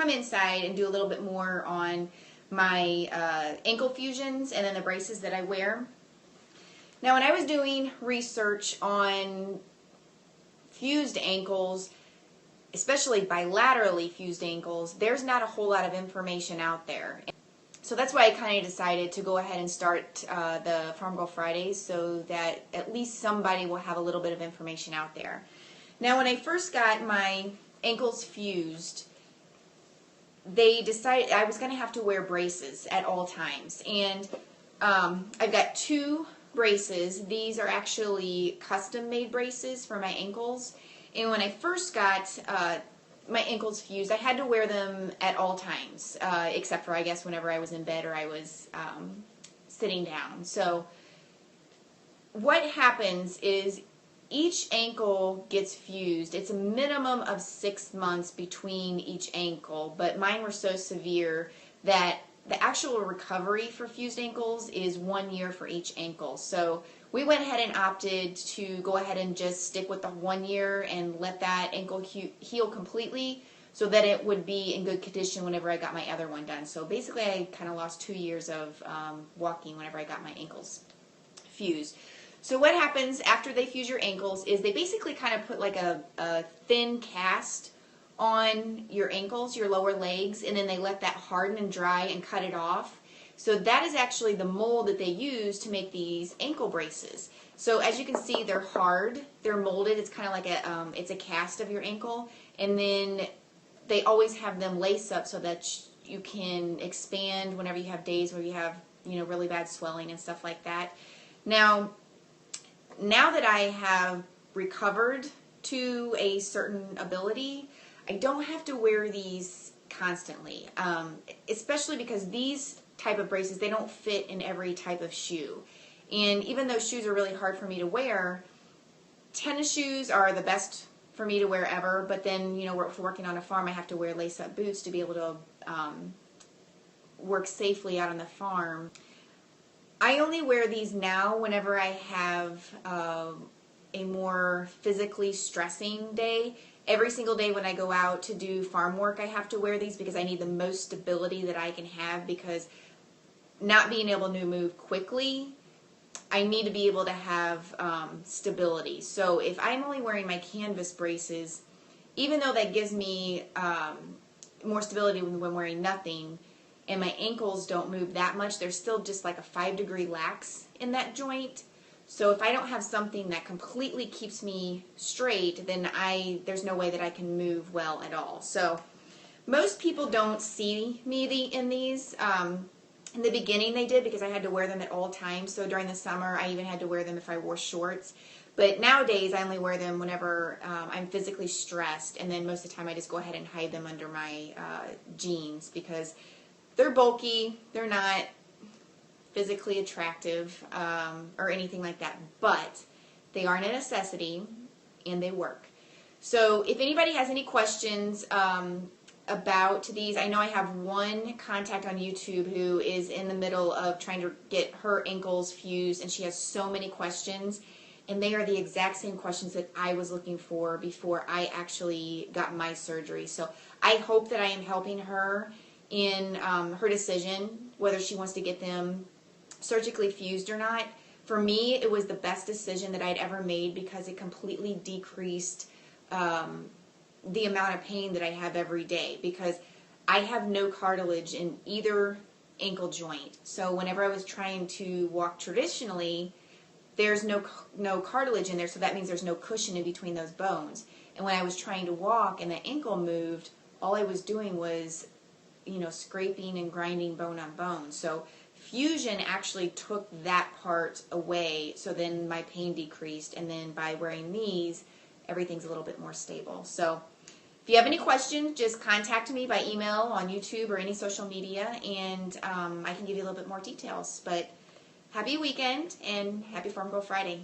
come inside and do a little bit more on my ankle fusions and then the braces that I wear. Now, when I was doing research on fused ankles, especially bilaterally fused ankles, there's not a whole lot of information out there. So that's why I kind of decided to go ahead and start the Farm Girl Fridays so that at least somebody will have a little bit of information out there. Now, when I first got my ankles fused, they decided I was going to have to wear braces at all times. And I've got 2 braces. These are actually custom-made braces for my ankles. And when I first got my ankles fused, I had to wear them at all times, except for, I guess, whenever I was in bed or I was sitting down. So what happens is each ankle gets fused. It's a minimum of 6 months between each ankle, but mine were so severe that the actual recovery for fused ankles is 1 year for each ankle. So we went ahead and opted to go ahead and just stick with the 1 year and let that ankle heal completely so that it would be in good condition whenever I got my other one done. So basically I kind of lost 2 years of walking whenever I got my ankles fused. So what happens after they fuse your ankles is they basically kind of put like a thin cast on your ankles, your lower legs, and then they let that harden and dry and cut it off. So that is actually the mold that they use to make these ankle braces. So as you can see, they're hard, they're molded. It's kind of like it's a cast of your ankle, and then they always have them lace up so that you can expand whenever you have days where you have, you know, really bad swelling and stuff like that. Now that I have recovered to a certain ability, I don't have to wear these constantly, especially because these type of braces, they don't fit in every type of shoe. And even though shoes are really hard for me to wear, tennis shoes are the best for me to wear ever, but then, you know, for working on a farm, I have to wear lace-up boots to be able to work safely out on the farm. I only wear these now whenever I have a more physically stressing day. Every single day when I go out to do farm work, I have to wear these because I need the most stability that I can have, because not being able to move quickly, I need to be able to have stability. So if I'm only wearing my canvas braces, even though that gives me more stability when wearing nothing, and my ankles don't move that much, there's still just like a 5-degree lax in that joint. So if I don't have something that completely keeps me straight, then there's no way that I can move well at all. So most people don't see me in these. In the beginning they did, because I had to wear them at all times. So during the summer I even had to wear them if I wore shorts. But nowadays I only wear them whenever I'm physically stressed, and then most of the time I just go ahead and hide them under my jeans, because they're bulky, they're not physically attractive or anything like that, but they are a necessity and they work. So if anybody has any questions about these, I know I have one contact on YouTube who is in the middle of trying to get her ankles fused, and she has so many questions, and they are the exact same questions that I was looking for before I actually got my surgery. So I hope that I am helping her in her decision whether she wants to get them surgically fused or not. For me, it was the best decision that I'd ever made, because it completely decreased the amount of pain that I have every day, because I have no cartilage in either ankle joint. So whenever I was trying to walk traditionally, there's no cartilage in there, so that means there's no cushion in between those bones. And when I was trying to walk and the ankle moved, all I was doing was, you know, scraping and grinding bone on bone. So fusion actually took that part away, so then my pain decreased, and then by wearing these, everything's a little bit more stable. So if you have any questions, just contact me by email, on YouTube, or any social media, and I can give you a little bit more details. But happy weekend, and happy Farm Girl Friday.